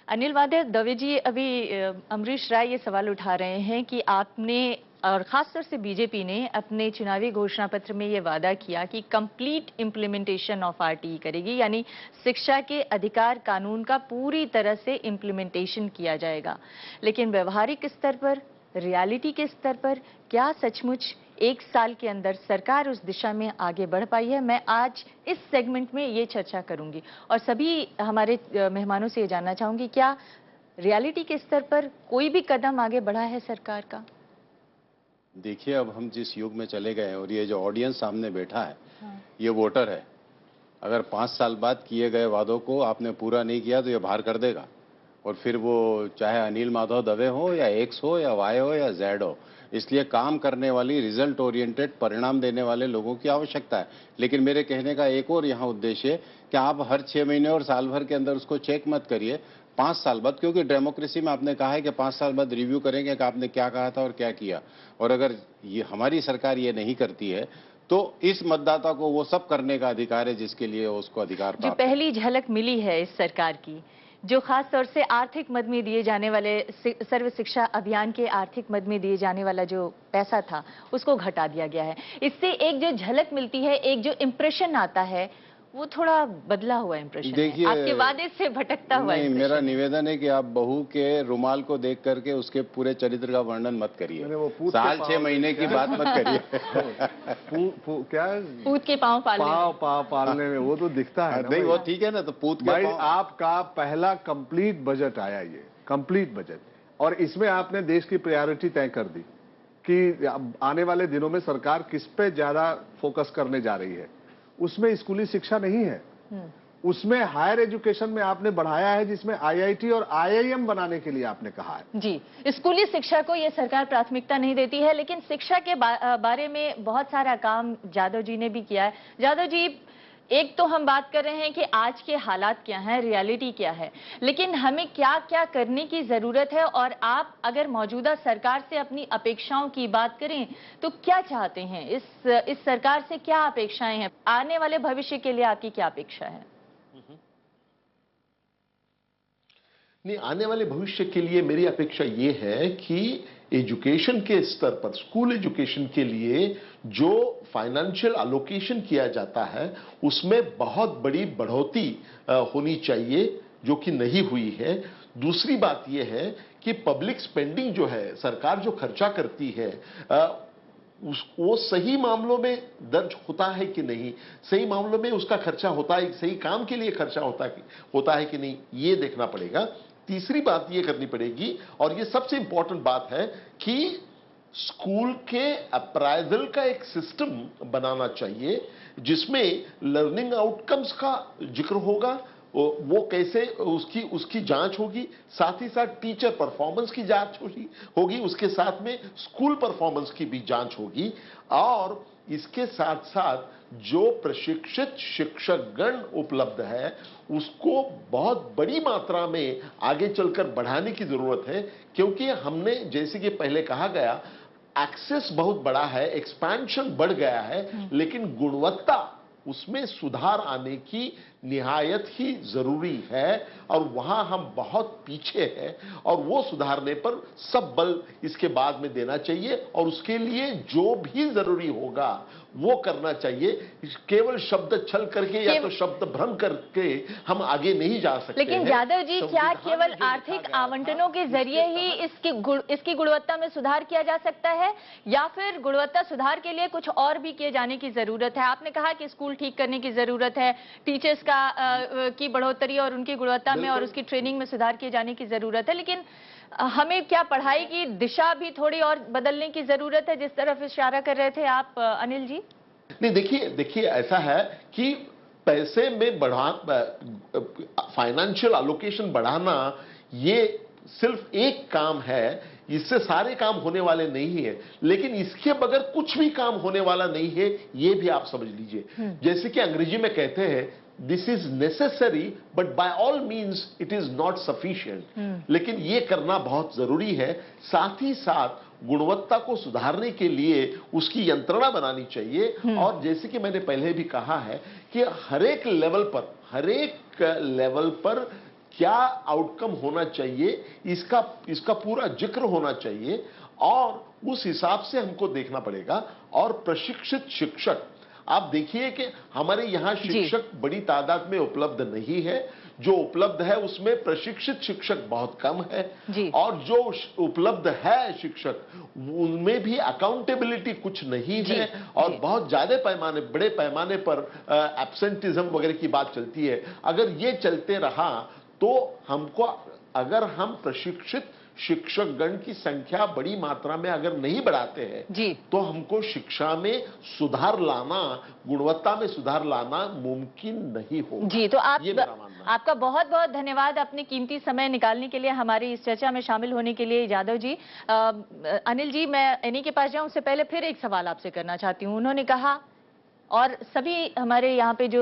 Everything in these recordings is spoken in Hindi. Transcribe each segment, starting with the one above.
अनिल वादे दवे जी, अभी अमरीश राय ये सवाल उठा रहे हैं कि आपने और खासतौर से बीजेपी ने अपने चुनावी घोषणा पत्र में ये वादा किया कि कंप्लीट इम्प्लीमेंटेशन ऑफ आरटीई करेगी, यानी शिक्षा के अधिकार कानून का पूरी तरह से इम्प्लीमेंटेशन किया जाएगा। लेकिन व्यवहारिक स्तर पर, रियलिटी के स्तर पर क्या सचमुच एक साल के अंदर सरकार उस दिशा में आगे बढ़ पाई है? मैं आज इस सेगमेंट में ये चर्चा करूंगी और सभी हमारे मेहमानों से ये जानना चाहूंगी, क्या रियलिटी के स्तर पर कोई भी कदम आगे बढ़ा है सरकार का? देखिए, अब हम जिस युग में चले गए हैं और ये जो ऑडियंस सामने बैठा है, हाँ। ये वोटर है। अगर 5 साल बाद किए गए वादों को आपने पूरा नहीं किया तो ये बाहर कर देगा। और फिर वो चाहे अनिल माधव दवे हो या एक्स हो या वाई हो या जेड हो, इसलिए काम करने वाली, रिजल्ट ओरिएंटेड, परिणाम देने वाले लोगों की आवश्यकता है। लेकिन मेरे कहने का एक और यहाँ उद्देश्य है कि आप हर 6 महीने और साल भर के अंदर उसको चेक मत करिए, 5 साल बाद, क्योंकि डेमोक्रेसी में आपने कहा है कि 5 साल बाद रिव्यू करेंगे कि आपने क्या कहा था और क्या किया। और अगर ये हमारी सरकार ये नहीं करती है तो इस मतदाता को वो सब करने का अधिकार है जिसके लिए उसको अधिकार जो प्राप्त है। पहली झलक मिली है इस सरकार की, जो खास तौर से आर्थिक मद में दिए जाने वाले सर्व शिक्षा अभियान के आर्थिक मद में दिए जाने वाला जो पैसा था, उसको घटा दिया गया है। इससे एक जो झलक मिलती है, एक जो इंप्रेशन आता है, वो थोड़ा बदला हुआ इंप्रेशन है, आपके वादे से भटकता हुआ नहीं, मेरा इंप्रेशन। निवेदन है कि आप बहू के रुमाल को देख करके उसके पूरे चरित्र का वर्णन मत करिए। साल 6 महीने की बात मत करिए। क्या पूत के पांव पालने में वो तो दिखता है ना। नहीं, वो ठीक है ना, तो पूत के भाई पाँव। आपका पहला कंप्लीट बजट आया, ये कंप्लीट बजट, और इसमें आपने देश की प्रायोरिटी तय कर दी कि आने वाले दिनों में सरकार किस पे ज्यादा फोकस करने जा रही है। उसमें स्कूली शिक्षा नहीं है, उसमें हायर एजुकेशन में आपने बढ़ाया है, जिसमें आईआईटी और आईआईएम बनाने के लिए आपने कहा है। जी, स्कूली शिक्षा को ये सरकार प्राथमिकता नहीं देती है, लेकिन शिक्षा के बारे में बहुत सारा काम यादव जी ने भी किया है। यादव जी, एक तो हम बात कर रहे हैं कि आज के हालात क्या हैं, रियलिटी क्या है, लेकिन हमें क्या क्या करने की जरूरत है, और आप अगर मौजूदा सरकार से अपनी अपेक्षाओं की बात करें तो क्या चाहते हैं? इस सरकार से क्या अपेक्षाएं हैं? आने वाले भविष्य के लिए आपकी क्या अपेक्षा है? नहीं, आने वाले भविष्य के लिए मेरी अपेक्षा ये है कि एजुकेशन के स्तर पर, स्कूल एजुकेशन के लिए जो फाइनेंशियल अलोकेशन किया जाता है, उसमें बहुत बड़ी बढ़ोतरी होनी चाहिए, जो कि नहीं हुई है। दूसरी बात यह है कि पब्लिक स्पेंडिंग जो है, सरकार जो खर्चा करती है, वो सही मामलों में दर्ज होता है कि नहीं, सही मामलों में उसका खर्चा होता है, सही काम के लिए खर्चा होता है कि नहीं, ये देखना पड़ेगा। तीसरी बात ये करनी पड़ेगी, और ये सबसे इंपॉर्टेंट बात है, कि स्कूल के अप्राइजल का एक सिस्टम बनाना चाहिए जिसमें लर्निंग आउटकम्स का जिक्र होगा, वो कैसे उसकी जांच होगी, साथ ही साथ टीचर परफॉर्मेंस की जांच होगी, उसके साथ में स्कूल परफॉर्मेंस की भी जांच होगी, और इसके साथ साथ जो प्रशिक्षित शिक्षकगण उपलब्ध है उसको बहुत बड़ी मात्रा में आगे चलकर बढ़ाने की जरूरत है। क्योंकि हमने, जैसे कि पहले कहा गया, एक्सेस बहुत बड़ा है, एक्सपेंशन बढ़ गया है, लेकिन गुणवत्ता, उसमें सुधार आने की निहायत ही जरूरी है, और वहां हम बहुत पीछे हैं, और वो सुधारने पर सब बल इसके बाद में देना चाहिए, और उसके लिए जो भी जरूरी होगा वो करना चाहिए। केवल शब्द छल करके या तो शब्द भ्रम करके हम आगे नहीं जा सकते। लेकिन यादव जी, क्या केवल आर्थिक आवंटनों के जरिए ही इसकी गुणवत्ता में सुधार किया जा सकता है, या फिर गुणवत्ता सुधार के लिए कुछ और भी किए जाने की जरूरत है? आपने कहा कि स्कूल ठीक करने की जरूरत है, टीचर्स की बढ़ोतरी और उनकी गुणवत्ता में और उसकी ट्रेनिंग में सुधार किए जाने की जरूरत है, लेकिन हमें क्या पढ़ाई की दिशा भी थोड़ी और बदलने की जरूरत है, जिस तरफ इशारा कर रहे थे आप अनिल जी? नहीं, देखिए ऐसा है कि पैसे में फाइनेंशियल अलोकेशन बढ़ाना ये सिर्फ एक काम है, इससे सारे काम होने वाले नहीं है, लेकिन इसके बगैर कुछ भी काम होने वाला नहीं है, ये भी आप समझ लीजिए। जैसे कि अंग्रेजी में कहते हैं, this is necessary but by all means it is not sufficient. लेकिन ये करना बहुत जरूरी है। साथ ही साथ गुणवत्ता को सुधारने के लिए उसकी यंत्रणा बनानी चाहिए, और जैसे कि मैंने पहले भी कहा है कि हर एक लेवल पर क्या आउटकम होना चाहिए, इसका पूरा जिक्र होना चाहिए और उस हिसाब से हमको देखना पड़ेगा। और प्रशिक्षित शिक्षक, आप देखिए कि हमारे यहां शिक्षक बड़ी तादाद में उपलब्ध नहीं है, जो उपलब्ध है उसमें प्रशिक्षित शिक्षक बहुत कम है और जो उपलब्ध है शिक्षक उनमें भी अकाउंटेबिलिटी कुछ नहीं है और बहुत ज्यादा पैमाने, बड़े पैमाने पर एब्सेंटिज्म वगैरह की बात चलती है। अगर ये चलते रहा तो हमको, अगर हम प्रशिक्षित शिक्षकगण की संख्या बड़ी मात्रा में अगर नहीं बढ़ाते हैं तो हमको शिक्षा में सुधार लाना, गुणवत्ता में सुधार लाना मुमकिन नहीं होगा। जी, तो आपका बहुत बहुत धन्यवाद अपने कीमती समय निकालने के लिए, हमारी इस चर्चा में शामिल होने के लिए। यादव जी, अनिल जी, मैं एनी के पास जाऊं उससे पहले फिर एक सवाल आपसे करना चाहती हूं। उन्होंने कहा, और सभी हमारे यहाँ पे जो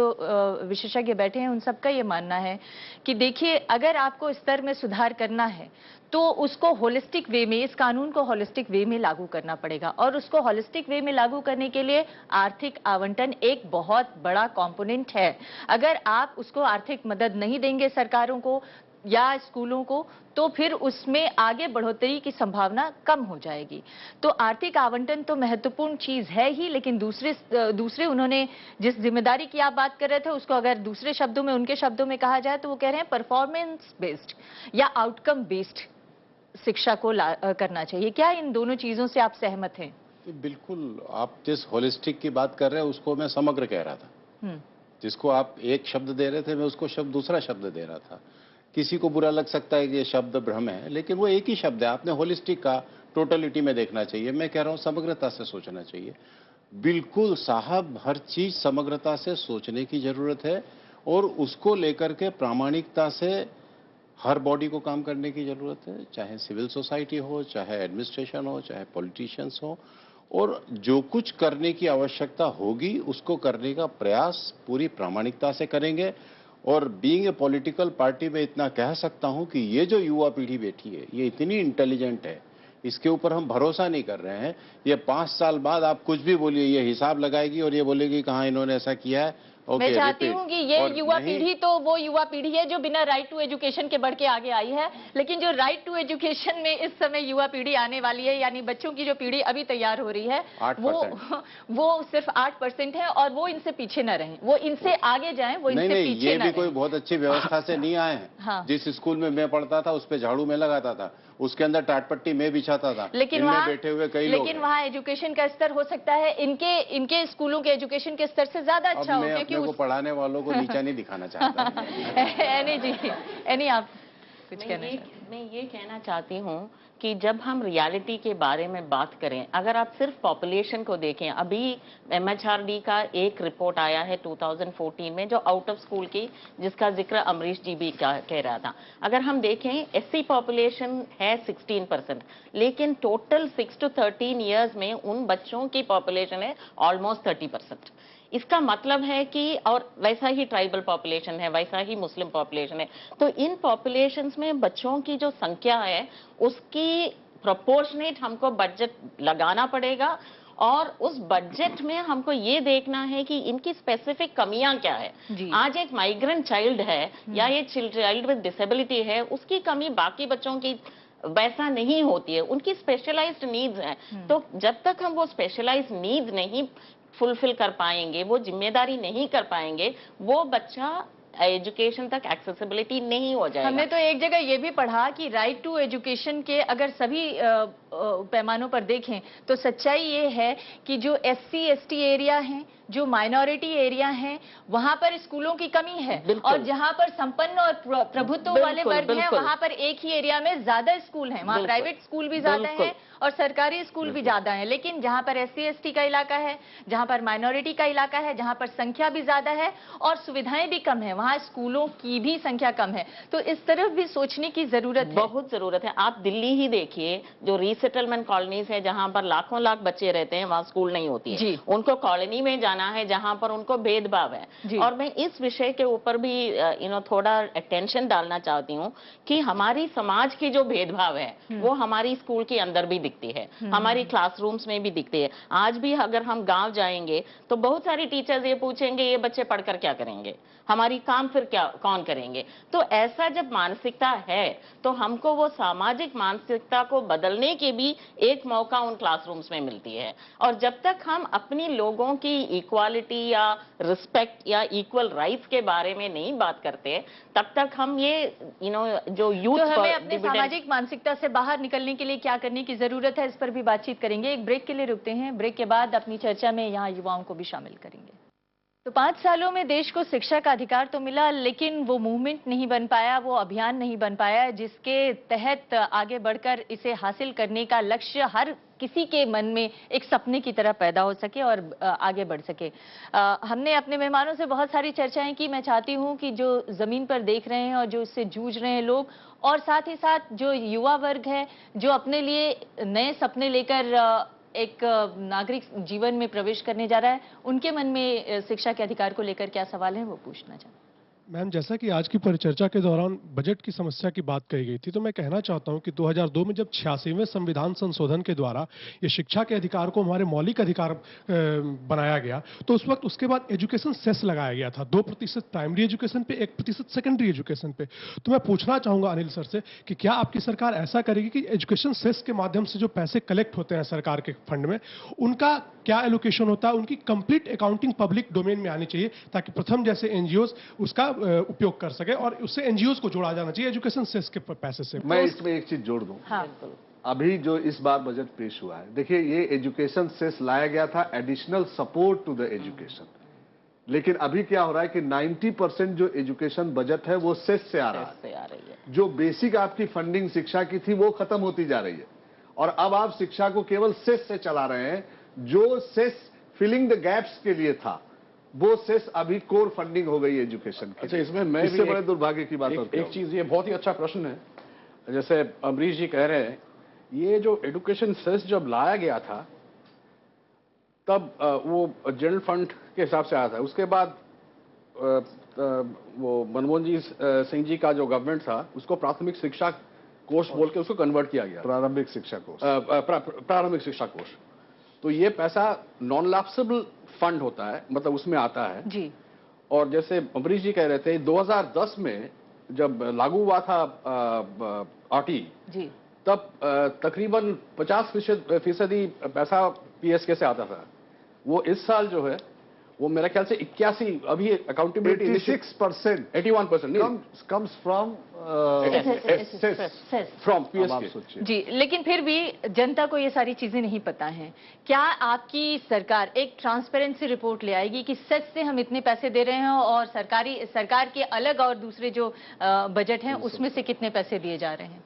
विशेषज्ञ बैठे हैं उन सबका ये मानना है कि देखिए, अगर आपको स्तर में सुधार करना है तो उसको होलिस्टिक वे में, इस कानून को होलिस्टिक वे में लागू करना पड़ेगा और उसको होलिस्टिक वे में लागू करने के लिए आर्थिक आवंटन एक बहुत बड़ा कंपोनेंट है। अगर आप उसको आर्थिक मदद नहीं देंगे सरकारों को या स्कूलों को, तो फिर उसमें आगे बढ़ोतरी की संभावना कम हो जाएगी। तो आर्थिक आवंटन तो महत्वपूर्ण चीज है ही, लेकिन दूसरे उन्होंने जिस जिम्मेदारी की आप बात कर रहे थे उसको अगर दूसरे शब्दों में, उनके शब्दों में कहा जाए तो वो कह रहे हैं परफॉर्मेंस बेस्ड या आउटकम बेस्ड शिक्षा को करना चाहिए। क्या इन दोनों चीजों से आप सहमत हैं? बिल्कुल, आप जिस होलिस्टिक की बात कर रहे हैं उसको मैं समग्र कह रहा था। जिसको आप एक शब्द दे रहे थे, मैं उसको दूसरा शब्द दे रहा था। किसी को बुरा लग सकता है कि ये शब्द भ्रम है, लेकिन वो एक ही शब्द है। आपने होलिस्टिक का टोटलिटी में देखना चाहिए, मैं कह रहा हूं समग्रता से सोचना चाहिए। बिल्कुल साहब, हर चीज समग्रता से सोचने की जरूरत है और उसको लेकर के प्रामाणिकता से हर बॉडी को काम करने की जरूरत है, चाहे सिविल सोसाइटी हो, चाहे एडमिनिस्ट्रेशन हो, चाहे पॉलिटिशियंस हो। और जो कुछ करने की आवश्यकता होगी उसको करने का प्रयास पूरी प्रामाणिकता से करेंगे। और बीइंग ए पॉलिटिकल पार्टी में इतना कह सकता हूं कि ये जो युवा पीढ़ी बैठी है ये इतनी इंटेलिजेंट है, इसके ऊपर हम भरोसा नहीं कर रहे हैं। ये 5 साल बाद आप कुछ भी बोलिए, ये हिसाब लगाएगी और ये बोलेगी कहाँ इन्होंने ऐसा किया है। मैं चाहती हूँ कि ये युवा पीढ़ी तो वो युवा पीढ़ी है जो बिना राइट टू एजुकेशन के बढ़ के आगे आई है, लेकिन जो राइट टू एजुकेशन में इस समय युवा पीढ़ी आने वाली है, यानी बच्चों की जो पीढ़ी अभी तैयार हो रही है, वो सिर्फ 8% है और वो इनसे पीछे न रहें, वो इनसे आगे जाएं, वो इनसे पीछे न रहें। ये भी कोई बहुत अच्छी व्यवस्था से नहीं आए हैं। जिस स्कूल में मैं पढ़ता था उस पर झाड़ू में लगाता था, उसके अंदर टाटपट्टी में बिछाता था, लेकिन वहाँ बैठे हुए कई लोग, लेकिन वहाँ एजुकेशन का स्तर हो सकता है इनके स्कूलों के एजुकेशन के स्तर से ज्यादा अच्छा हो, क्योंकि को पढ़ाने वालों को नीचा नहीं दिखाना चाहता। एनी जी, एनी आप कुछ कहना चाहते हैं? मैं ये कहना चाहती हूँ कि जब हम रियलिटी के बारे में बात करें, अगर आप सिर्फ पॉपुलेशन को देखें, अभी MHRD का एक रिपोर्ट आया है 2014 में जो आउट ऑफ स्कूल की, जिसका जिक्र अमरीश जी भी कह रहा था। अगर हम देखें, SC पॉपुलेशन है 16%, लेकिन टोटल 6 to 13 ईयर्स में उन बच्चों की पॉपुलेशन है ऑलमोस्ट 30%। इसका मतलब है कि, और वैसा ही ट्राइबल पॉपुलेशन है, वैसा ही मुस्लिम पॉपुलेशन है। तो इन पॉपुलेशंस में बच्चों की जो संख्या है उसकी प्रोपोर्शनेट हमको बजट लगाना पड़ेगा और उस बजट में हमको ये देखना है कि इनकी स्पेसिफिक कमियां क्या है। आज एक माइग्रेंट चाइल्ड है या ये चाइल्ड विद डिसेबिलिटी है, उसकी कमी बाकी बच्चों की वैसा नहीं होती है, उनकी स्पेशलाइज्ड नीड्स हैं। तो जब तक हम वो स्पेशलाइज्ड नीड्स नहीं फुलफिल कर पाएंगे, वो जिम्मेदारी नहीं कर पाएंगे, वो बच्चा एजुकेशन तक एक्सेसिबिलिटी नहीं हो जाएगा। हमने तो एक जगह ये भी पढ़ा कि राइट टू एजुकेशन के अगर सभी पैमानों पर देखें तो सच्चाई ये है कि जो SC ST एरिया हैं, जो माइनॉरिटी एरिया हैं, वहां पर स्कूलों की कमी है और जहां पर संपन्न और प्रभुत्व वाले वर्ग हैं वहां पर एक ही एरिया में ज्यादा स्कूल हैं, वहां प्राइवेट स्कूल भी ज्यादा हैं और सरकारी स्कूल भी ज्यादा हैं। लेकिन जहां पर SC ST का इलाका है, जहां पर माइनॉरिटी का इलाका है, जहां पर संख्या भी ज्यादा है और सुविधाएं भी कम है, वहां स्कूलों की भी संख्या कम है। तो इस तरफ भी सोचने की जरूरत है, बहुत जरूरत है। आप दिल्ली ही देखिए, जो रीसेटलमेंट कॉलोनीज है जहां पर लाखों लाख बच्चे रहते हैं, वहां स्कूल नहीं होती है। उनको कॉलोनी में जाना है जहां पर उनको भेदभाव है। और मैं इस विषय के ऊपर भी थोड़ा अटेंशन डालना चाहती हूँ कि हमारी समाज की जो भेदभाव है वो हमारी स्कूल के अंदर भी दिखती है, हमारी क्लासरूम्स में भी दिखती है। आज भी अगर हम गांव जाएंगे तो बहुत सारी टीचर्स ये पूछेंगे ये बच्चे पढ़कर क्या करेंगे, हमारी काम फिर क्या कौन करेंगे? तो ऐसा जब मानसिकता है तो हमको वो सामाजिक मानसिकता को बदलने की भी एक मौका उन क्लासरूम्स में मिलती है। और जब तक हम अपनी लोगों की इक्वालिटी या रिस्पेक्ट या इक्वल राइट्स के बारे में नहीं बात करते, तब तक हम ये जो यूथ तो हमें अपने सामाजिक मानसिकता से बाहर निकलने के लिए क्या करने की जरूरत है, इस पर भी बातचीत करेंगे। एक ब्रेक के लिए रुकते हैं, ब्रेक के बाद अपनी चर्चा में यहाँ युवाओं को भी शामिल करेंगे। तो 5 सालों में देश को शिक्षा का अधिकार तो मिला, लेकिन वो मूवमेंट नहीं बन पाया, वो अभियान नहीं बन पाया जिसके तहत आगे बढ़कर इसे हासिल करने का लक्ष्य हर किसी के मन में एक सपने की तरह पैदा हो सके और आगे बढ़ सके। हमने अपने मेहमानों से बहुत सारी चर्चाएं की। मैं चाहती हूं कि जो जमीन पर देख रहे हैं और जो इससे जूझ रहे हैं लोग, और साथ ही साथ जो युवा वर्ग है जो अपने लिए नए सपने लेकर एक नागरिक जीवन में प्रवेश करने जा रहा है, उनके मन में शिक्षा के अधिकार को लेकर क्या सवाल है, वो पूछना चाहूँ। मैम, जैसा कि आज की परिचर्चा के दौरान बजट की समस्या की बात कही गई थी, तो मैं कहना चाहता हूं कि 2002 में जब 86वें संविधान संशोधन के द्वारा ये शिक्षा के अधिकार को हमारे मौलिक अधिकार बनाया गया, तो उस वक्त उसके बाद एजुकेशन सेस लगाया गया था, 2% प्राइमरी एजुकेशन पे, 1% सेकेंडरी एजुकेशन पे। तो मैं पूछना चाहूंगा अनिल सर से कि क्या आपकी सरकार ऐसा करेगी कि एजुकेशन सेस के माध्यम से जो पैसे कलेक्ट होते हैं सरकार के फंड में, उनका क्या एलोकेशन होता है, उनकी कंप्लीट अकाउंटिंग पब्लिक डोमेन में आनी चाहिए, ताकि प्रथम जैसे एनजीओ उसका उपयोग कर सके, और उससे एनजीओ को जोड़ा जाना चाहिए एजुकेशन सेस के पैसे से। मैं इसमें एक चीज जोड़ दूं। हाँ। अभी जो इस बार बजट पेश हुआ है, देखिए ये एजुकेशन सेस लाया गया था additional support to the education, लेकिन अभी क्या हो रहा है कि 90% जो एजुकेशन बजट है वो सेस से आ रहा है। जो बेसिक आपकी फंडिंग शिक्षा की थी वो खत्म होती जा रही है, और अब आप शिक्षा को केवल सेस से चला रहे हैं। जो सेस फिलिंग द गैप्स के लिए था, वो सेस अभी कोर फंडिंग हो गई एजुकेशन की। अच्छा, इसमें मैं इससे भी बड़े दुर्भाग्य की बात एक चीज, ये बहुत ही अच्छा प्रश्न है। जैसे अमरीश जी कह रहे हैं, ये जो एजुकेशन सेस जब लाया गया था तब वो जनरल फंड के हिसाब से आया था। उसके बाद वो मनमोहन सिंह जी का जो गवर्नमेंट था, उसको प्राथमिक शिक्षा कोष बोल के उसको कन्वर्ट किया गया, प्रारंभिक शिक्षा कोष, प्रारंभिक शिक्षा कोष। तो ये पैसा नॉन लैप्सेबल फंड होता है, मतलब उसमें आता है जी। और जैसे अमरीश जी कह रहे थे, 2010 में जब लागू हुआ था आरटी जी, तब तकरीबन 50% पैसा पीएसके से आता था। वो इस साल जो है वो मेरे ख्याल से 81, अभी अकाउंटेबिलिटी 81% comes from पीएसके जी। लेकिन फिर भी जनता को ये सारी चीजें नहीं पता हैं। क्या आपकी सरकार एक ट्रांसपेरेंसी रिपोर्ट ले आएगी कि सच से हम इतने पैसे दे रहे हैं और सरकार के अलग और दूसरे जो बजट हैं उसमें से कितने पैसे दिए जा रहे हैं?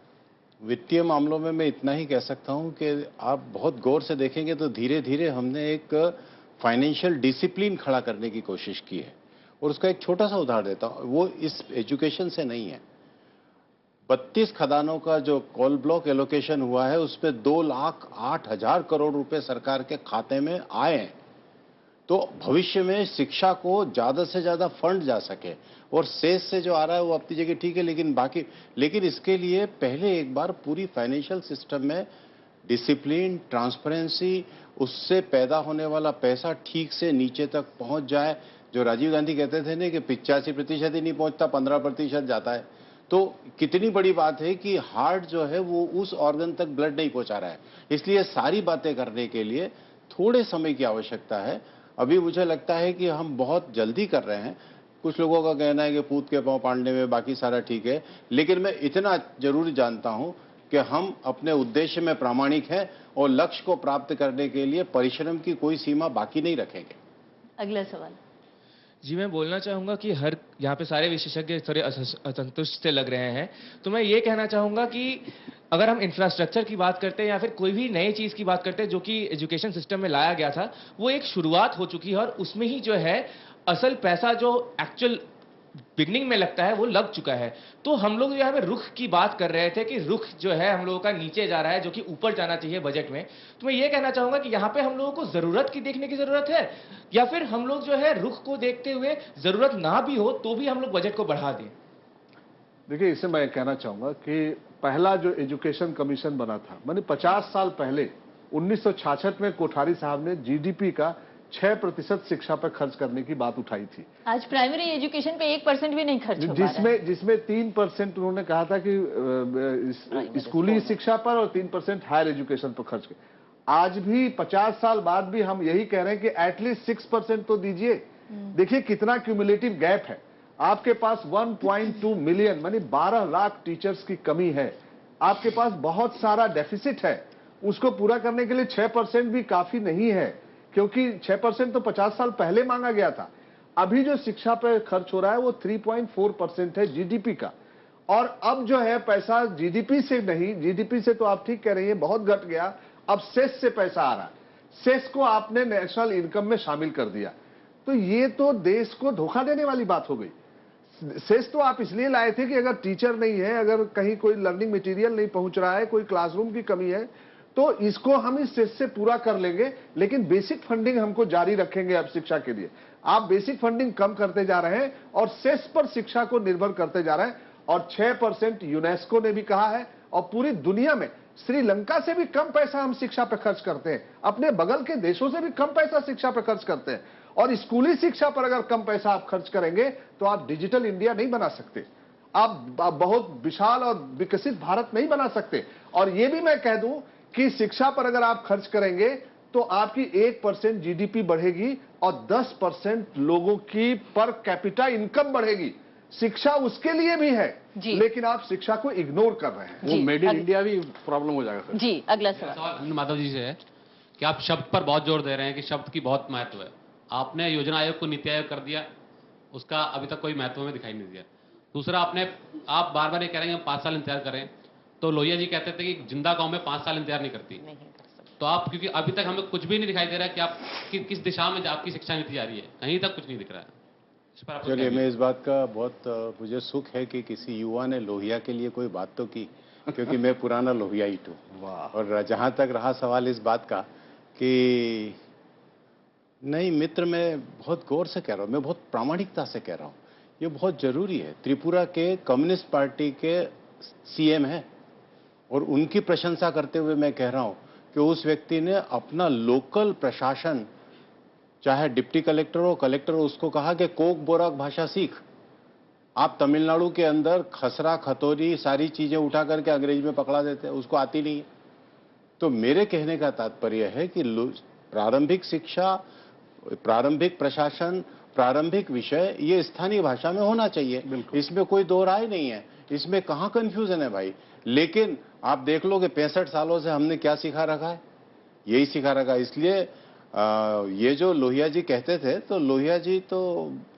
वित्तीय मामलों में मैं इतना ही कह सकता हूं कि आप बहुत गौर से देखेंगे तो धीरे धीरे हमने एक फाइनेंशियल डिसिप्लिन खड़ा करने की कोशिश की है, और उसका एक छोटा सा उदाहरण देता हूं। वो इस एजुकेशन से नहीं है। 32 खदानों का जो कॉल ब्लॉक एलोकेशन हुआ है, उस पर 2,08,000 करोड़ रुपए सरकार के खाते में आए हैं। तो भविष्य में शिक्षा को ज्यादा से ज्यादा फंड जा सके, और सेस से जो आ रहा है वो अपनी जगह ठीक है, लेकिन इसके लिए पहले एक बार पूरी फाइनेंशियल सिस्टम में डिसिप्लिन, ट्रांसपेरेंसी, उससे पैदा होने वाला पैसा ठीक से नीचे तक पहुंच जाए। जो राजीव गांधी कहते थे ना कि 85% ही नहीं पहुंचता, 15% जाता है। तो कितनी बड़ी बात है कि हार्ट जो है वो उस ऑर्गन तक ब्लड नहीं पहुंचा रहा है। इसलिए सारी बातें करने के लिए थोड़े समय की आवश्यकता है। अभी मुझे लगता है कि हम बहुत जल्दी कर रहे हैं। कुछ लोगों का कहना है कि पूत के पांव पाड़ने में बाकी सारा ठीक है, लेकिन मैं इतना जरूर जानता हूं कि हम अपने उद्देश्य में प्रामाणिक हैं और लक्ष्य को प्राप्त करने के लिए परिश्रम की कोई सीमा बाकी नहीं रखेंगे। अगला सवाल जी, मैं बोलना चाहूंगा कि हर यहाँ पे सारे विशेषज्ञ थोड़े असंतुष्ट से लग रहे हैं, तो मैं ये कहना चाहूंगा कि अगर हम इंफ्रास्ट्रक्चर की बात करते हैं या फिर कोई भी नई चीज की बात करते हैं जो कि एजुकेशन सिस्टम में लाया गया था, वो एक शुरुआत हो चुकी है और उसमें ही जो है असल पैसा जो एक्चुअल बिगनिंग में लगता है वो लग चुका है। तो हम लोग यहाँ पे रुख की बात कर रहे थे कि रुख जो है हम लोगों का नीचे जा रहा है, जो कि ऊपर जाना चाहिए बजट में। तो मैं ये कहना चाहूंगा कि यहाँ पे हम लोगों को जरूरत की देखने की जरूरत है, या फिर हम लोग जो है रुख को देखते हुए जरूरत ना भी हो तो भी हम लोग बजट को बढ़ा दें। देखिए, इसे मैं कहना चाहूंगा कि पहला जो एजुकेशन कमीशन बना था, मैंने 50 साल पहले 1966 में कोठारी साहब ने जीडीपी का 6% शिक्षा पर खर्च करने की बात उठाई थी, आज प्राइमरी एजुकेशन पे 1% भी नहीं खर्च हो पा रहा है। जिसमें 3% उन्होंने कहा था कि स्कूली शिक्षा पर और 3% हायर एजुकेशन पर खर्च किया। आज भी 50 साल बाद भी हम यही कह रहे हैं कि एटलीस्ट 6% तो दीजिए। देखिए कितना क्यूमुलेटिव गैप है। आपके पास 1.2 मिलियन मानी 12 लाख टीचर्स की कमी है, आपके पास बहुत सारा डेफिसिट है। उसको पूरा करने के लिए 6% भी काफी नहीं है, क्योंकि 6% तो 50 साल पहले मांगा गया था। अभी जो शिक्षा पर खर्च हो रहा है वो 3.4% है जीडीपी का, और अब जो है पैसा जीडीपी से नहीं, जीडीपी से तो आप ठीक कह रही हैं बहुत घट गया, अब सेस से पैसा आ रहा है। सेस को आपने नेशनल इनकम में शामिल कर दिया, तो ये तो देश को धोखा देने वाली बात हो गई। सेस तो आप इसलिए लाए थे कि अगर टीचर नहीं है, अगर कहीं कोई लर्निंग मटेरियल नहीं पहुंच रहा है, कोई क्लासरूम की कमी है, तो इसको हम इस सेस से पूरा कर लेंगे, लेकिन बेसिक फंडिंग हमको जारी रखेंगे अब शिक्षा के लिए। आप बेसिक फंडिंग कम करते जा रहे हैं और सेस पर शिक्षा को निर्भर करते जा रहे हैं। और 6% यूनेस्को ने भी कहा है, और पूरी दुनिया में श्रीलंका से भी कम पैसा हम शिक्षा पर खर्च करते हैं, अपने बगल के देशों से भी कम पैसा शिक्षा पर खर्च करते हैं। और स्कूली शिक्षा पर अगर कम पैसा आप खर्च करेंगे तो आप डिजिटल इंडिया नहीं बना सकते, आप बहुत विशाल और विकसित भारत नहीं बना सकते। और यह भी मैं कह दूं कि शिक्षा पर अगर आप खर्च करेंगे तो आपकी 1% जीडीपी बढ़ेगी और 10% लोगों की पर कैपिटा इनकम बढ़ेगी। शिक्षा उसके लिए भी है, लेकिन आप शिक्षा को इग्नोर कर रहे हैं। वो मेड इन इंडिया भी प्रॉब्लम हो जाएगा। जी, अगला सवाल माधव जी से है कि आप शब्द पर बहुत जोर दे रहे हैं कि शब्द की बहुत महत्व है। आपने योजना आयोग को नीति आयोग कर दिया, उसका अभी तक कोई महत्व में दिखाई नहीं दिया। दूसरा, आप बार बार ये कह रहे हैं हम 5 साल इंतजार करें, तो लोहिया जी कहते थे कि जिंदा कौम में 5 साल इंतजार नहीं करती। तो आप, क्योंकि अभी तक हमें कुछ भी नहीं दिखाई दे रहा है कि आप किस दिशा में आपकी शिक्षा नीति जा रही है, कहीं तक कुछ नहीं दिख रहा है। इस पर चलिए, मैं इस बात का बहुत मुझे सुख है कि किसी युवा ने लोहिया के लिए कोई बात तो की, क्योंकि मैं पुराना लोहियाई हूँ। और जहां तक रहा सवाल इस बात का कि नहीं मित्र, मैं बहुत गौर से कह रहा हूँ, मैं बहुत प्रामाणिकता से कह रहा हूँ, ये बहुत जरूरी है। त्रिपुरा के कम्युनिस्ट पार्टी के सीएम है और उनकी प्रशंसा करते हुए मैं कह रहा हूँ कि उस व्यक्ति ने अपना लोकल प्रशासन, चाहे डिप्टी कलेक्टर हो कलेक्टर हो, उसको कहा कि कोक बोराक भाषा सीख। आप तमिलनाडु के अंदर खसरा खतौरी सारी चीजें उठा करके अंग्रेजी में पकड़ा देते हैं, उसको आती नहीं है। तो मेरे कहने का तात्पर्य है कि प्रारंभिक शिक्षा, प्रारंभिक प्रशासन, प्रारंभिक विषय ये स्थानीय भाषा में होना चाहिए, इसमें कोई दो राय नहीं है, इसमें कहाँ कंफ्यूजन है भाई। लेकिन आप देख लो कि 65 सालों से हमने क्या सिखा रखा है, यही सिखा रखा है। इसलिए ये जो लोहिया जी कहते थे, तो लोहिया जी तो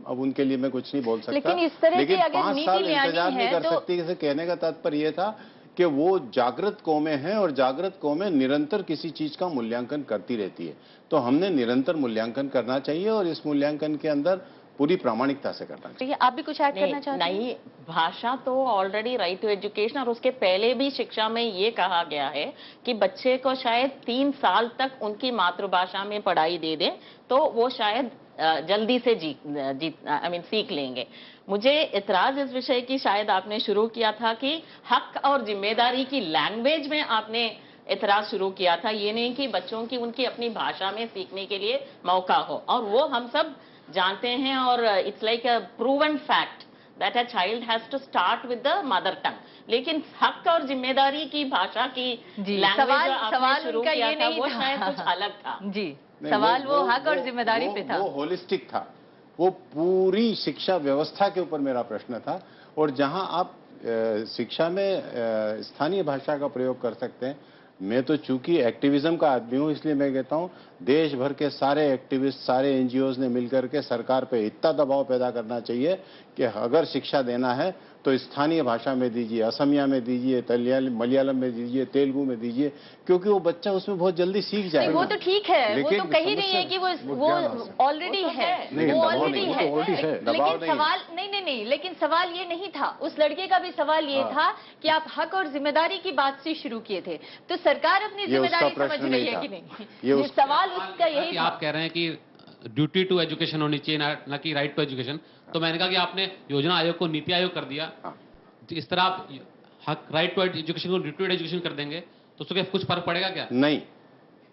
अब उनके लिए मैं कुछ नहीं बोल सकता, लेकिन इस तरह लेकिन की अगर 5 नीति साल ले आनी इंतजार नहीं है कर तो सकती। इसे कहने का तात्पर्य ये था कि वो जागृत कौमें हैं और जागृत कौमें निरंतर किसी चीज का मूल्यांकन करती रहती है, तो हमने निरंतर मूल्यांकन करना चाहिए और इस मूल्यांकन के अंदर पूरी प्रामाणिकता से करना चाहिए। आप भी कुछ ऐड करना चाहते हैं? नहीं, भाषा तो ऑलरेडी राइट टू एजुकेशन, और उसके पहले भी शिक्षा में ये कहा गया है कि बच्चे को शायद 3 साल तक उनकी मातृभाषा में पढ़ाई दे दें तो वो शायद जल्दी से सीख लेंगे। मुझे इतराज इस विषय की, शायद आपने शुरू किया था कि हक और जिम्मेदारी की लैंग्वेज में आपने इतराज शुरू किया था, ये नहीं कि बच्चों की उनकी अपनी भाषा में सीखने के लिए मौका हो। और वो हम सब जानते हैं, और it's like a proven fact that a child has to start with the mother tongue. लेकिन हक और जिम्मेदारी की भाषा की लैंग्वेज आपने शुरू किया था, वो शायद कुछ अलग था। जी, सवाल वो हक और जिम्मेदारी पे था, वो होलिस्टिक था, वो पूरी शिक्षा व्यवस्था के ऊपर मेरा प्रश्न था। और जहां आप शिक्षा में स्थानीय भाषा का प्रयोग कर सकते हैं, मैं तो चूंकि एक्टिविज्म का आदमी हूं, इसलिए मैं कहता हूं देश भर के सारे एक्टिविस्ट, सारे एनजीओज ने मिलकर के सरकार पे इतना दबाव पैदा करना चाहिए कि अगर शिक्षा देना है तो स्थानीय भाषा में दीजिए, असमिया में दीजिए, मलयालम में दीजिए, तेलुगु में दीजिए, क्योंकि वो बच्चा उसमें बहुत जल्दी सीख जाएगा। वो तो ठीक है, वो तो कहीं नहीं है कि वो ऑलरेडी है, वो ऑलरेडी है, लेकिन सवाल नहीं, लेकिन सवाल ये नहीं था। उस लड़के का भी सवाल ये था कि आप हक और जिम्मेदारी की बात से शुरू किए थे, तो सरकार अपनी जिम्मेदारी समझ रही है कि नहीं, ये सवाल उसका यही था। आप कह रहे हैं कि ड्यूटी टू एजुकेशन होनी चाहिए, ना कि राइट टू एजुकेशन। तो मैंने कहा कि आपने योजना आयोग को नीति आयोग कर दिया, इस तरह आप हक राइट टू एजुकेशन को ड्यूटी टू एजुकेशन कर देंगे तो उससे कुछ फर्क पड़ेगा क्या? नहीं,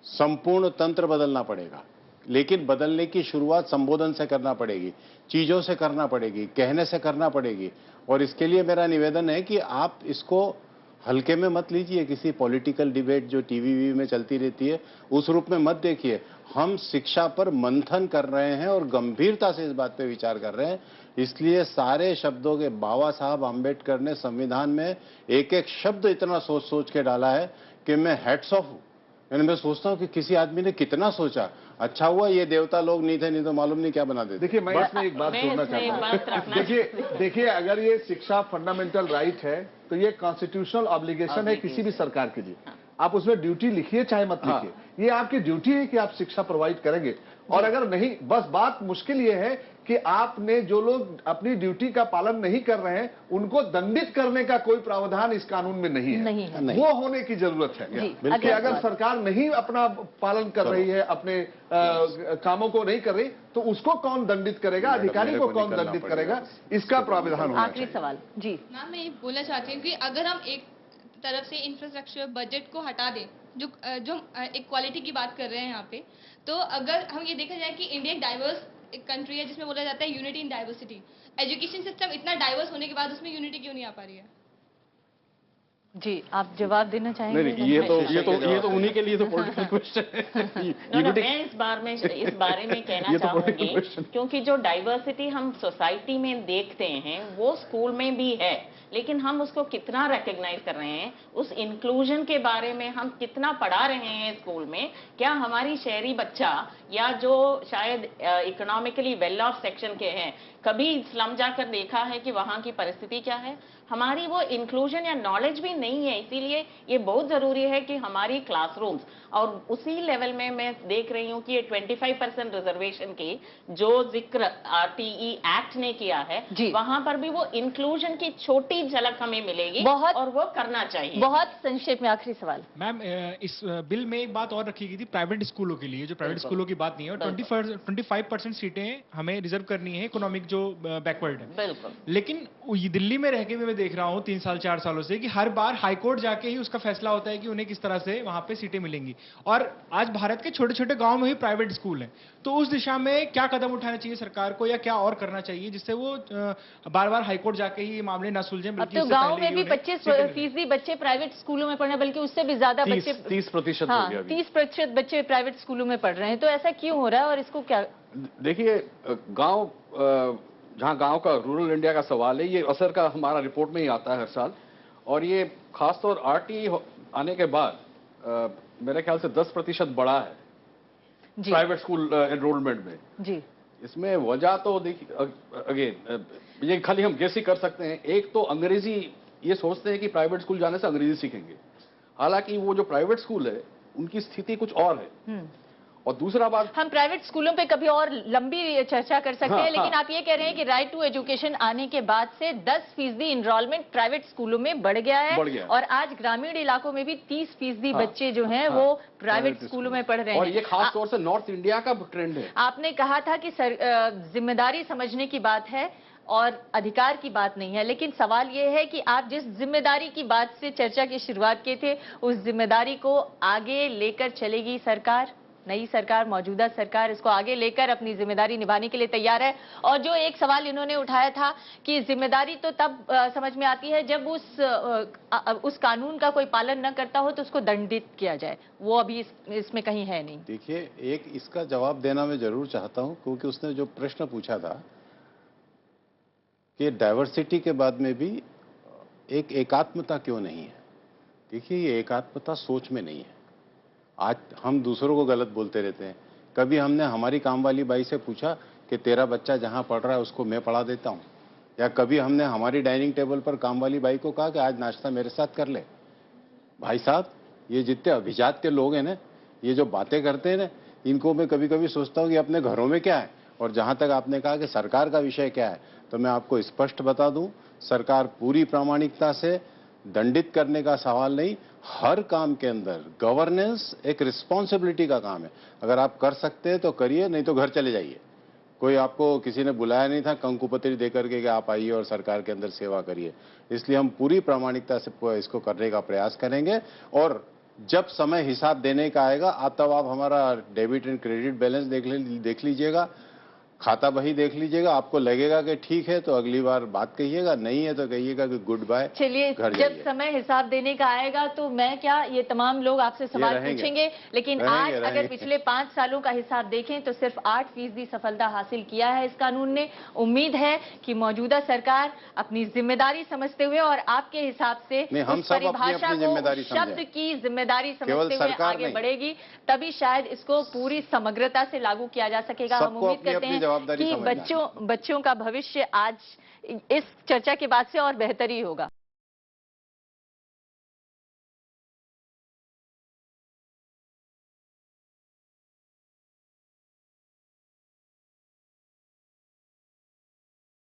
संपूर्ण तंत्र बदलना पड़ेगा। लेकिन बदलने की शुरुआत संबोधन से करना पड़ेगी, चीजों से करना पड़ेगी, कहने से करना पड़ेगी। और इसके लिए मेरा निवेदन है कि आप इसको हल्के में मत लीजिए, किसी पॉलिटिकल डिबेट जो टीवी में चलती रहती है उस रूप में मत देखिए। हम शिक्षा पर मंथन कर रहे हैं और गंभीरता से इस बात पे विचार कर रहे हैं। इसलिए सारे शब्दों के बाबा साहब आम्बेडकर ने संविधान में एक एक शब्द इतना सोच सोच के डाला है कि मैं हैट्स ऑफ, यानी मैं सोचता हूँ कि किसी आदमी ने कितना सोचा। अच्छा हुआ ये देवता लोग नहीं थे, नहीं तो मालूम नहीं क्या बना देते। देखिए, मैं इसमें एक बात जोड़ना चाहता हूँ। देखिए अगर ये शिक्षा फंडामेंटल राइट है तो ये कॉन्स्टिट्यूशनल ऑब्लिगेशन है किसी भी सरकार के लिए। आप उसमें ड्यूटी लिखिए चाहे मत लिखिए, ये आपकी ड्यूटी है कि आप शिक्षा प्रोवाइड करेंगे। और अगर नहीं, बस बात मुश्किल ये है कि आपने जो लोग अपनी ड्यूटी का पालन नहीं कर रहे हैं उनको दंडित करने का कोई प्रावधान इस कानून में नहीं है। वो होने की जरूरत है कि अगर सरकार नहीं अपना पालन कर रही है, अपने कामों को नहीं कर रही, तो उसको कौन दंडित करेगा, अधिकारी को कौन दंडित करेगा, इसका प्रावधान होना चाहिए। आखिरी सवाल जी मैम, मैं ये बोलना चाहती हूँ कि अगर हम एक तरफ से इंफ्रास्ट्रक्चर बजट को हटा दें, जो एक क्वालिटी की बात कर रहे हैं यहाँ पे, तो अगर हम ये देखा जाए कि इंडिया एक डाइवर्स एक कंट्री है जिसमें बोला जाता है unity in diversity, education system इतना डाइवर्स होने के बाद उसमें यूनिटी क्यों नहीं आ पा रही है? जी, आप जवाब देना चाहेंगे? नहीं, ये तो उन्हीं के लिए तो पॉलिटिकल क्वेश्चन है। मैं इस बारे में कहना चाहूंगी, क्योंकि जो डाइवर्सिटी हम सोसाइटी में देखते हैं वो स्कूल में भी है, लेकिन हम उसको कितना रिकॉग्नाइज कर रहे हैं, उस इंक्लूजन के बारे में हम कितना पढ़ा रहे हैं स्कूल में। क्या हमारी शहरी बच्चा या जो शायद इकोनॉमिकली वेल ऑफ सेक्शन के हैं, कभी स्लम जाकर देखा है कि वहां की परिस्थिति क्या है? हमारी वो इंक्लूजन या नॉलेज भी नहीं है। इसीलिए ये बहुत जरूरी है कि हमारी क्लासरूम्स, और उसी लेवल में मैं देख रही हूँ कि ये 25% रिजर्वेशन की जो जिक्र RTE एक्ट ने किया है, वहां पर भी वो इंक्लूजन की छोटी झलक हमें मिलेगी और वो करना चाहिए। बहुत संक्षेप में आखिरी सवाल। मैम, इस बिल में एक बात और रखी गई थी प्राइवेट स्कूलों के लिए, जो प्राइवेट स्कूलों की बात नहीं है, और 25% सीटें हमें रिजर्व करनी है इकोनॉमिक जो बैकवर्ड है। बिल्कुल। लेकिन दिल्ली में रह के मैं देख रहा हूँ 3 साल 4 सालों से कि हर बार हाईकोर्ट जाके ही उसका फैसला होता है कि उन्हें किस तरह से वहां पे सीटें मिलेंगी। और आज भारत के छोटे छोटे गांव में ही प्राइवेट स्कूल हैं, तो उस दिशा में क्या कदम उठाना चाहिए सरकार को, या क्या और करना चाहिए जिससे वो बार बार हाईकोर्ट जाके ही ये मामले न सुलझें? अब तो गांव में भी 25% बच्चे प्राइवेट स्कूलों में पढ़ रहे हैं, बल्कि उससे भी ज्यादा बच्चे 30% बच्चे प्राइवेट स्कूलों में पढ़ रहे हैं। तो ऐसा क्यों हो रहा है और इसको क्या? देखिए, गांव, जहां गांव का रूरल इंडिया का सवाल है, ये असर का हमारा रिपोर्ट में ही आता है हर साल, और ये खासतौर RTE आने के बाद मेरे ख्याल से 10% बढ़ा है प्राइवेट स्कूल एनरोलमेंट में। जी, इसमें वजह तो देखिए, अगेन ये खाली हम गेस ही कर सकते हैं। एक तो अंग्रेजी, ये सोचते हैं कि प्राइवेट स्कूल जाने से अंग्रेजी सीखेंगे, हालांकि वो जो प्राइवेट स्कूल है उनकी स्थिति कुछ और है। और दूसरा बात, हम प्राइवेट स्कूलों पे कभी और लंबी चर्चा कर सकते हैं, लेकिन आप ये कह रहे हैं कि राइट टू एजुकेशन आने के बाद से 10% इनरोलमेंट प्राइवेट स्कूलों में बढ़ गया है, और आज ग्रामीण इलाकों में भी 30% बच्चे जो हैं वो प्राइवेट स्कूलों में पढ़ रहे हैं। और ये खास तौर से नॉर्थ इंडिया का ट्रेंड है। आपने कहा था कि जिम्मेदारी समझने की बात है और अधिकार की बात नहीं है, लेकिन सवाल यह है कि आप जिस जिम्मेदारी की बात से चर्चा की शुरुआत की थे, उस जिम्मेदारी को आगे लेकर चलेगी सरकार? नई सरकार, मौजूदा सरकार इसको आगे लेकर अपनी जिम्मेदारी निभाने के लिए तैयार है? और जो एक सवाल इन्होंने उठाया था कि जिम्मेदारी तो तब समझ में आती है जब उस कानून का कोई पालन न करता हो तो उसको दंडित किया जाए, वो अभी इसमें कहीं है नहीं। देखिए, एक इसका जवाब देना मैं जरूर चाहता हूं, क्योंकि उसने जो प्रश्न पूछा था कि डाइवर्सिटी के बाद में भी एक एकात्मता क्यों नहीं है। देखिए, ये एकात्मता सोच में नहीं है। आज हम दूसरों को गलत बोलते रहते हैं। कभी हमने हमारी काम वाली बाई से पूछा कि तेरा बच्चा जहां पढ़ रहा है उसको मैं पढ़ा देता हूं, या कभी हमने हमारी डाइनिंग टेबल पर काम वाली बाई को कहा कि आज नाश्ता मेरे साथ कर ले? भाई साहब, ये जितने अभिजात के लोग हैं ना, ये जो बातें करते हैं ना, इनको मैं कभी कभी सोचता हूँ कि अपने घरों में क्या है। और जहां तक आपने कहा कि सरकार का विषय क्या है, तो मैं आपको स्पष्ट बता दूं, सरकार पूरी प्रामाणिकता से, दंडित करने का सवाल नहीं, हर काम के अंदर गवर्नेंस एक रिस्पॉन्सिबिलिटी का काम है। अगर आप कर सकते हैं तो करिए, नहीं तो घर चले जाइए। कोई आपको किसी ने बुलाया नहीं था कंकुपत्री देकर के कि आप आइए और सरकार के अंदर सेवा करिए। इसलिए हम पूरी प्रामाणिकता से इसको करने का प्रयास करेंगे। और जब समय हिसाब देने का आएगा तब आप हमारा डेबिट एंड क्रेडिट बैलेंस देख लीजिएगा, खाता बही देख लीजिएगा। आपको लगेगा कि ठीक है तो अगली बार बात कहिएगा, नहीं है तो कहिएगा कि गुड बाय। चलिए, जब समय हिसाब देने का आएगा तो मैं क्या, ये तमाम लोग आपसे सवाल पूछेंगे, लेकिन आज अगर पिछले 5 सालों का हिसाब देखें तो सिर्फ 8% सफलता हासिल किया है इस कानून ने। उम्मीद है कि मौजूदा सरकार अपनी जिम्मेदारी समझते हुए और आपके हिसाब से उस परिभाषा को, शब्द की जिम्मेदारी समझते हुए आगे बढ़ेगी, तभी शायद इसको पूरी समग्रता से लागू किया जा सकेगा। हम उम्मीद करते हैं कि बच्चों का भविष्य आज इस चर्चा के बाद से और बेहतर ही होगा।